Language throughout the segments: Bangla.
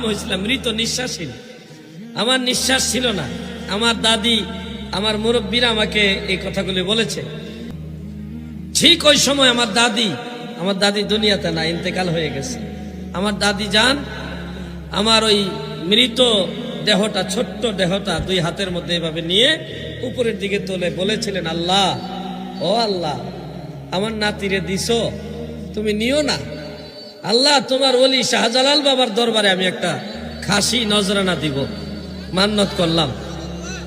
হয়েছিলাম মৃত, নিঃশ্বাসহীন, আমার নিঃশ্বাস ছিল না। আমার দাদি, আমার মুরব্বীরা আমাকে এই কথাগুলি বলেছে। ঠিক ওই সময় আমার দাদি দুনিয়াতে না, ইন্তেকাল হয়ে গেছে। আমার দাদি যান আমার ওই মৃত দেহটা, ছোট্ট দেহটা দুই হাতের মধ্যে এভাবে নিয়ে উপরের দিকে তুলে বলেছিলেন, আল্লাহ, ও আল্লাহ, আমার নাতিরে দিছো, তুমি নিও না। আল্লাহ, তোমার ওলি শাহজালাল বাবার দরবারে আমি একটা খাসি নজরানা দিব, মান্নত করলাম,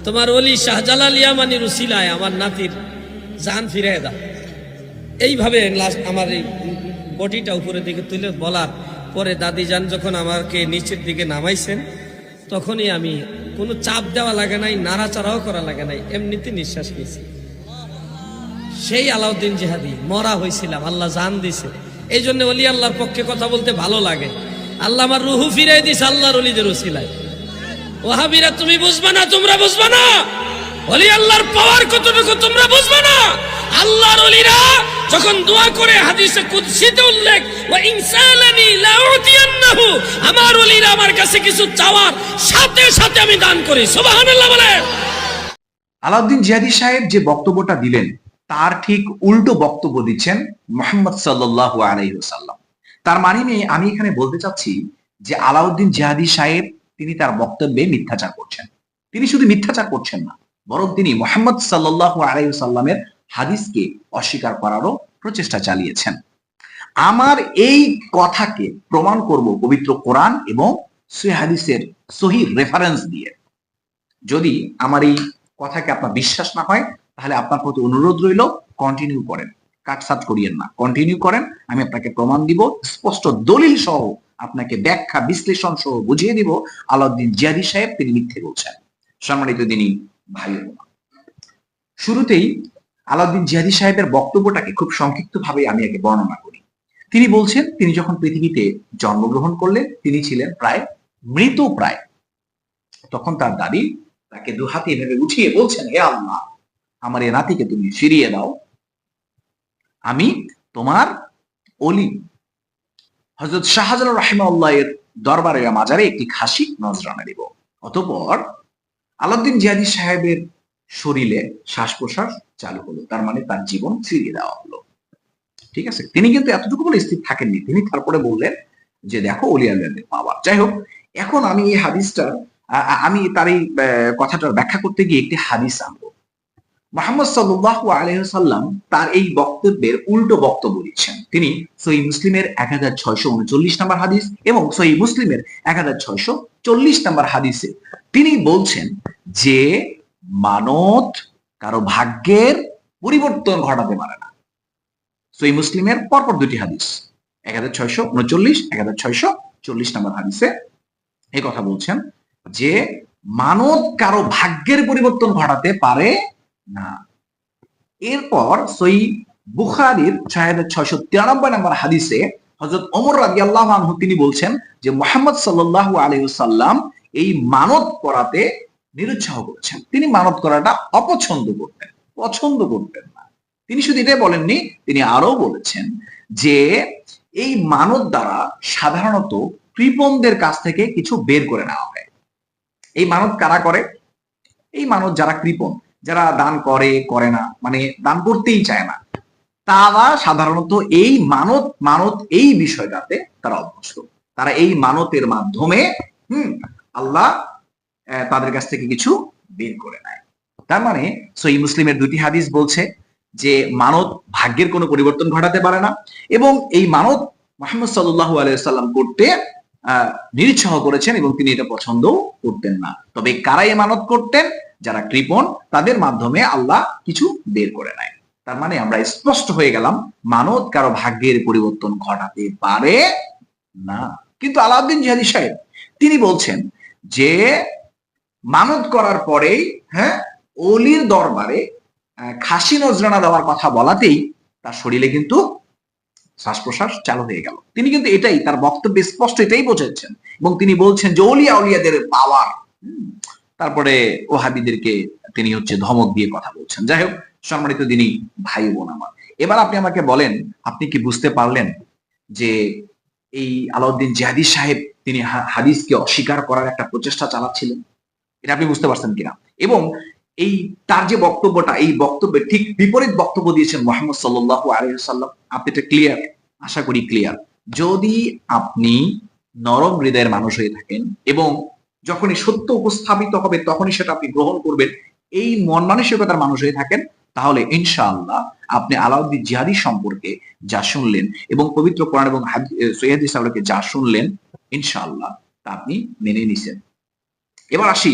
তোমার ওলি শাহজালাল ইয়ামানির উসিলায় আমার নাতির জান ফিরে দাও। এইভাবে আমার এই বডিটা উপরের দিকে তুলে বলার পরে দাদি যান যখন আমাকে নিচের দিকে নামাইছেন, তখনই আমি কোনো চাপ দেওয়া লাগে নাই, নাড়াচাড়াও করা লাগে নাই, এমনিতে নিঃশ্বাস নিয়েছি। সেই আলাউদ্দিন জিহাদি মরা হয়েছিলাম, আল্লাহ জান দিছে। এই জন্য ওলি আল্লাহর পক্ষে কথা বলতে ভালো লাগে। আল্লাহ আমার রুহু ফিরাই দিছে আল্লাহর ওলিদের উসিলায়। ওয়াহাবিরা তুমি বুঝবে না, তোমরা বুঝবে না ওলি আল্লাহর পাওয়ার কতটুকু, তোমরা বুঝবে না। আল্লাহর ওলিরা যখন দোয়া করে, হাদিসে কুদসিতে উল্লেখ, ওয়া ইনসালানি লাউতিয়ান্নাহু, আমার ওলিরা আমার কাছে কিছু চাওয়ার সাথে সাথে আমি দান করি। সুবহানাল্লাহ বলে। আলাউদ্দিন জিহাদি সাহেব যে বক্তব্যটা দিলেন তার ঠিক উল্টো বক্তব্য দিচ্ছেন মুহাম্মদ সাল্লাল্লাহু আলাইহি ওয়াসাল্লাম। তার মানে আমি এখানে বলতে চাচ্ছি যে আলাউদ্দিন জিহাদি সাহেব তিনি তার বক্তব্যে মিথ্যাচার করছেন। তিনি শুধু মিথ্যাচার করছেন না, বরং তিনি মুহাম্মদ সাল্লাল্লাহু আলাইহি ওয়াসাল্লামের হাদিসকে অস্বীকার করারও প্রচেষ্টা চালিয়েছেন। আমার এই কথাকে প্রমাণ করব পবিত্র কোরআন এবং সহিহ হাদিসের সহিহ রেফারেন্স দিয়ে। যদি আমার এই কথাকে আপনার বিশ্বাস না হয়, তাহলে আপনার প্রতি অনুরোধ রইল, কন্টিনিউ করেন, কাটসাট করিয়েন না, কন্টিনিউ করেন। আমি আপনাকে প্রমাণ দিব, স্পষ্ট দলিল সহ আপনাকে ব্যাখ্যা বিশ্লেষণ সহ বুঝিয়ে দিব আলাউদ্দিন জিহাদি সাহেব তিনি মিথ্যে বলছেন। সম্মানিত দিনী ভাই ও বোন, শুরুতেই আলাউদ্দিন জিহাদি সাহেবের বক্তব্যটাকে খুব সংক্ষিপ্ত ভাবে আমি আগে বর্ণনা করি। তিনি বলছেন, তিনি যখন পৃথিবীতে জন্মগ্রহণ করলেন তিনি ছিলেন প্রায় মৃত প্রায়। তখন তার দাদি তাকে দু হাতে এভাবে উঠিয়ে বলছেন, হে আল্লাহ, আমার এ নাতিকে তুমি ফিরিয়ে দাও, আমি তোমার ওলি হযরত শাহজালাল রাহিমাহুল্লাহ এর দরবারে মাজারে একটি খাসি নজরানা দিব। অতঃপর আলাউদ্দিন জিহাদি সাহেবের শরীরে শ্বাস প্রশ্বাস চালু হলো, তার মানে তার জীবন ফিরিয়ে দেওয়া হলো। ঠিক আছে, তিনি কিন্তু এতটুকু বলে স্থির থাকেননি, তিনি তারপরে বললেন যে দেখো ওলি আল্লাহদের পাওয়ার। যাই হোক, এখন আমি এই হাদিসটা আমি তার এই কথাটার ব্যাখ্যা করতে গিয়ে একটি হাদিস আনবো। মুহাম্মদ সাল্লাল্লাহু আলাইহি ওয়াসাল্লাম তার এই বক্তব্যের উল্টো বক্তব্য দিচ্ছেন। তিনি সহিহ মুসলিমের 1639 নম্বর হাদিস এবং সহিহ মুসলিমের 1640 নম্বর হাদিসে তিনি বলছেন যে মানত কারো ভাগ্যের পরিবর্তন ঘটাতে পারে না। সহিহ মুসলিমের পরপর দুটি হাদিস, 1639 1640 নম্বর হাদিসে এই কথা বলছেন যে মানত কারো ভাগ্যের পরিবর্তন ঘটাতে পারে না। এরপর সহিহ বুখারীর 6693 নম্বর হাদিসে হযরত ওমর রাদিয়াল্লাহু আনহু তিনি বলছেন যে মুহাম্মদ সাল্লাল্লাহু আলাইহি ওয়াসাল্লাম এই মানত করাতে নিরুৎসাহ করেছেন। তিনি মানত করাটা অপছন্দ করতেন, পছন্দ করতেন না। তিনি শুধু এটাই বলেননি, তিনি আরো বলেছেন যে এই মানত দ্বারা সাধারণত কৃপণদের কাছ থেকে কিছু বের করে নেওয়া হয়। এই মানত কারা করে? এই মানত যারা কৃপণ, যারা দান করে না, মানে দান করতেই চায় না, তারা সাধারণত এই মানত এই বিষয়টাতে তারা অভ্যস্ত। তারা এই মানতের মাধ্যমে আল্লাহ তাদের কাছ থেকে কিছু বের করে নেয়। তার মানে সহিহ মুসলিমের দুটি হাদিস বলছে যে মানত ভাগ্যের কোনো পরিবর্তন ঘটাতে পারে না, এবং এই মানত মুহাম্মদ সাল্লাল্লাহু আলাইহি ওয়াসাল্লাম করতে নিরুৎসাহ করেছেন এবং তিনি এটা পছন্দ করতেন না। তবে কারা এই মানত করতেন? যারা কৃপণ, তাদের মাধ্যমে আল্লাহ কিছু বের করে নেয়। তার মানে আমরা স্পষ্ট হয়ে গেলাম, মানত কারো ভাগ্যের পরিবর্তন ঘটাতে পারে না। কিন্তু আলাউদ্দিন জিহাদি সাহেব তিনি বলছেন যে মানত করার পরেই ওলির দরবারে খাসি নজরানা দেওয়ার কথা বলাতেই তার শরীরে কিন্তু শ্বাস প্রশ্বাস চালু হয়ে গেল। তিনি কিন্তু এটাই তার বক্তব্যে স্পষ্ট এটাই বোঝাচ্ছেন, এবং তিনি বলছেন যে ওলিয়া উলিয়াদের পাওয়ার। তারপরে ওহাবিদেরকে তিনি ধমক দিয়ে কথা বলছেন। যাই হোক, সম্মানিত দিনী ভাই বোন আমার, এবার আপনি আমাকে বলেন, আপনি কি বুঝতে পারলেন যে এই আলাউদ্দিন জিহাদি সাহেব তিনি হাদিসকে অস্বীকার করার একটা প্রচেষ্টা চালাচ্ছিলেন। এটা আপনি বুঝতে পারছেন কিনা? এবং এই তার যে বক্তব্যটা, এই বক্তব্যের ঠিক বিপরীত বক্তব্য দিয়েছেন মুহাম্মদ সাল্লাল্লাহু আলাইহি ওয়াসাল্লাম। আপনি এটা ক্লিয়ার? আশা করি ক্লিয়ার। যদি আপনি নরম হৃদয়ের মানুষ হয়ে থাকেন এবং যখনই সত্য উপস্থাপিত হবে তখনই সেটা আপনি গ্রহণ করবেন, এই মন মানসিকতার মানুষ হয়ে থাকেন, তাহলে ইনশাআল্লাহ আপনি আলাউদ্দিন জিহাদি সম্পর্কে যা শুনলেন এবং পবিত্র কোরআন এবং সহিহ হাদিস সম্পর্কে যা শুনলেন, ইনশাআল্লাহ তা আপনি মেনে নিছেন। এবার আসি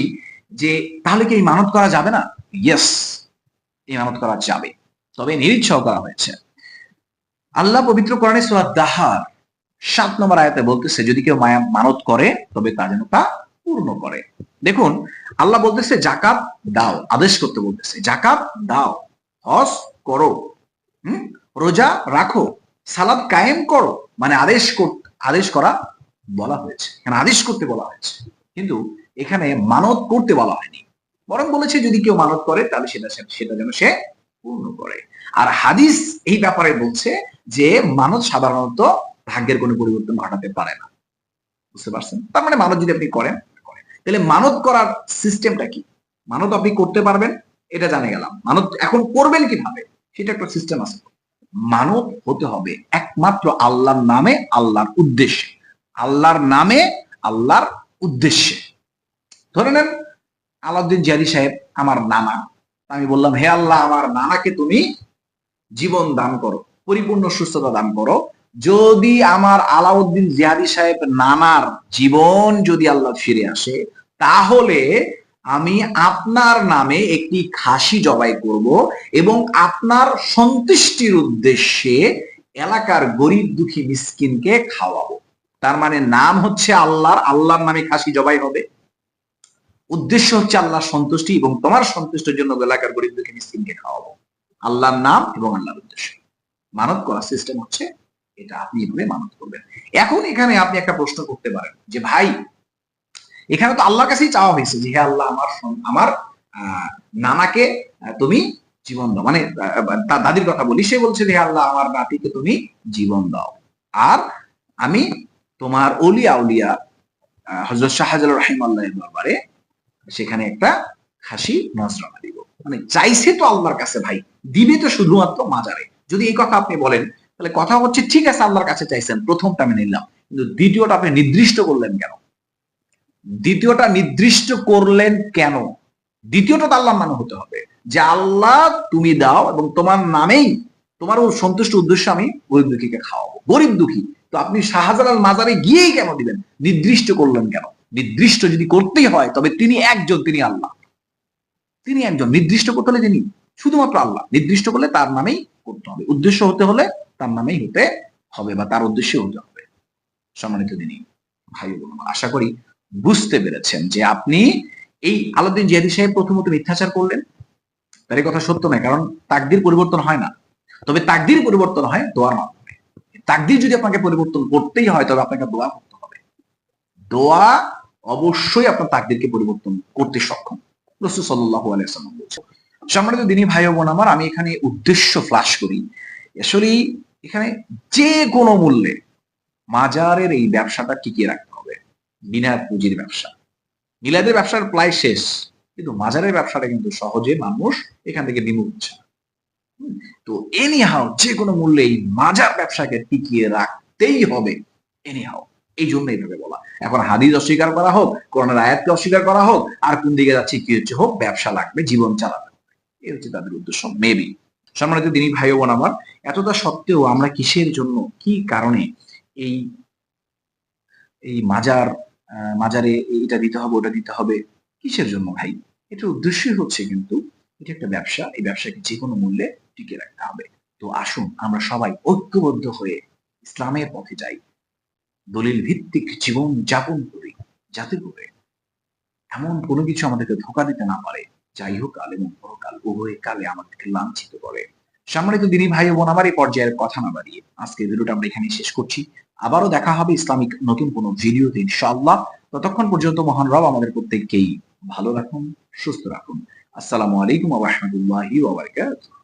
যে তাহলে কি ইমানত করা যাবে না? ইয়েস, ইমানত করা যাবে, তবে নিরুৎসাহ করা হয়েছে। আল্লাহ পবিত্র কোরআনে সূরা দাহার 7 নম্বর আয়াতে বলতেছে, যদি কেউ মানত করে তবে তা যেন তা পূর্ণ করে। দেখুন, আল্লাহ বলতেছে জাকাত দাও, আদেশ করতে বলতেছে জাকাত দাও, হজ করো, রোজা রাখো, সালাত কায়েম করো, মানে আদেশ করা বলা হয়েছে, এখানে আদেশ করতে বলা হয়েছে, কিন্তু এখানে মানত করতে বলা হয়নি, বরং বলেছে যদি কেউ মানত করে তাহলে সেটা যেন সে পূর্ণ করে। আর হাদিস এই ব্যাপারে বলছে যে মানত সাধারণত ভাগ্যের কোনো পরিবর্তন ঘটাতে পারে না। বুঝতে পারছেন? তার মানে মানত যদি আপনি করেন, তাহলে মানত করার সিস্টেমটা কি? মানত আপনি করতে পারবেন, এটা জানে গেলাম। মানত এখন করবেন কিভাবে সেটা একটা সিস্টেম আছে। মানত হতে হবে একমাত্র আল্লাহর নামে, আল্লাহর উদ্দেশ্যে, আল্লাহর নামে, আল্লাহর উদ্দেশ্যে। ধরে নেন আলাউদ্দিন জিহাদি সাহেব আমার নানা, আমি বললাম হে আল্লাহ আমার নানাকে তুমি জীবন দান করো, পরিপূর্ণ সুস্থতা দান করো। যদি আমার আলাউদ্দিন জিহাদি সাহেব নানার জীবন যদি আল্লাহ ফিরে আসে, তাহলে আমি আপনার নামে একটি খাসি জবাই করব এবং আপনার সন্তুষ্টির উদ্দেশ্যে এলাকার গরিব দুঃখী মিসকিনকে খাওয়াবো। তার মানে নাম হচ্ছে আল্লাহর, আল্লাহর নামে খাসি জবাই হবে, উদ্দেশ্য হচ্ছে আল্লাহর সন্তুষ্টি এবং তোমার সন্তুষ্টির জন্য এলাকার গরিব দুঃখী মিসকিনকে খাওয়াবো। আল্লাহর নাম এবং আল্লাহর উদ্দেশ্য। মানত করার সিস্টেম হচ্ছে এটা, আপনি এভাবে মানত করবেন। এখন এখানে আপনি একটা প্রশ্ন করতে পারেন যে ভাই, এখানে তো আল্লাহর কাছেই চাওয়া হয়েছে যে হে আল্লাহ আমার নানাকে তুমি জীবন দাও, মানে তার দাদির কথা বলি, সে বলছে হে আল্লাহ আমার নাতিকে তুমি জীবন দাও, আর আমি তোমার অলিয়া উলিয়া হযরত শাহজালাল রাহিমাহুল্লাহর দরবারে সেখানে একটা খাসি নজরানা দিব। মানে চাইছে তো আল্লাহর কাছে, ভাই দিবে তো শুধুমাত্র মাজারে। যদি এই কথা আপনি বলেন তাহলে কথা হচ্ছে ঠিক আছে আল্লাহর কাছে চাইছেন, প্রথমটা আমি নিলাম, কিন্তু দ্বিতীয়টা আপনি নির্দিষ্ট করলেন কেন? দ্বিতীয়টা নির্দিষ্ট করলেন কেন? দ্বিতীয়টা তো আল্লাহর নামে হতে হবে যে আল্লাহ তুমি দাও এবং তোমার নামেই, তোমার সন্তুষ্ট উদ্দেশ্য আমি গরিব দুঃখীকে খাওয়াবো। গরিব দুঃখী তো আপনি শাহজালাল মাজারে গিয়েই কেন দিবেন? নির্দিষ্ট করলেন কেন? নির্দিষ্ট যদি করতেই হয় তবে তিনি একজন, তিনি আল্লাহ, তিনি একজন। নির্দিষ্ট করতে হলে তিনি শুধুমাত্র আল্লাহ, নির্দিষ্ট করলে তার নামেই করতে হবে, উদ্দেশ্য হতে হলে তার নামেই হতে হবে বা তার উদ্দেশ্যে হতে হবে। সম্মানিত দিনী ভাই বোন, আশা করি বুঝতে পেরেছেন যে আপনি এই আলাউদ্দিন জিহাদি সাহেব প্রথমত মিথ্যাচার করলেন, তার কথা সত্য নয়, কারণ তাকদির পরিবর্তন হয় না, তবে তাকদির পরিবর্তন হয় দোয়ার মাধ্যমে। তাকদির যদি আপনাকে পরিবর্তন করতেই হয় তবে আপনাকে দোয়া করতে হবে। দোয়া অবশ্যই আপনার তাকদিরকে পরিবর্তন করতে সক্ষম। রাসূল সাল্লাল্লাহু আলাইহি ওয়াসাল্লাম বলেছেন। সম্মানিত দিনী ভাই ও বোন আমার, আমি এখানে উদ্দেশ্য ফ্লাশ করি, আসলে এখানে যে কোনো মূল্যে মাজারের এই ব্যবসাটা টিকিয়ে রাখতে হবে। বিনা পুঁজির ব্যবসা, মিলাদের ব্যবসার প্রায় শেষ, কিন্তু মাজারের ব্যবসাটা কিন্তু সহজে মানুষ এখান থেকে বিমুখ হচ্ছে না। তো এনিহাও যে কোনো মূল্যে এই মাজার ব্যবসাকে টিকিয়ে রাখতেই হবে, এনিহাও। এই জন্য এইভাবে বলা। এখন হাদিস অস্বীকার করা হোক, কোরআনের আয়াতকে অস্বীকার করা হোক, আর কোন দিকে যাচ্ছে কি হচ্ছে হোক, ব্যবসা লাগবে, জীবন চালাতে হবে, এই হচ্ছে তাদের উদ্দেশ্য মেবি। সম্মানিত দিনী ভাই বোন আমার, এতটা সত্ত্বেও আমরা কিসের জন্য, কি কারণে এই এই মাজারে এটা দিতে হবে ওটা দিতে হবে, কিসের জন্য ভাই? এটার উদ্দেশ্যই হচ্ছে কিন্তু এটা একটা ব্যবসা, এই ব্যবসাকে যে কোনো মূল্যে টিকিয়ে রাখতে হবে। তো আসুন আমরা সবাই ঐক্যবদ্ধ হয়ে ইসলামের পথে যাই, দলিল ভিত্তিক জীবন যাপন করি, যাতে করে এমন কোনো কিছু আমাদেরকে ধোঁকা দিতে না পারে, যাই হোক কাল এবং পরকাল উভয় কালে আমাদেরকে লাঞ্ছিত করে। সম্মানিত দিনী ভাই বোন আমার, এই পর্যায়ের কথা না বাড়িয়ে আজকে ভিডিওটা আমরা এখানেই শেষ করছি। আবারও দেখা হবে ইসলামিক নতুন কোনো ভিডিওতে ইনশাআল্লাহ। ততক্ষণ পর্যন্ত মহান রব আমাদের প্রত্যেককেই ভালো রাখুন, সুস্থ রাখুন। আসসালামু আলাইকুম ওয়া রাহমাতুল্লাহি ওয়া বারাকাতুহু।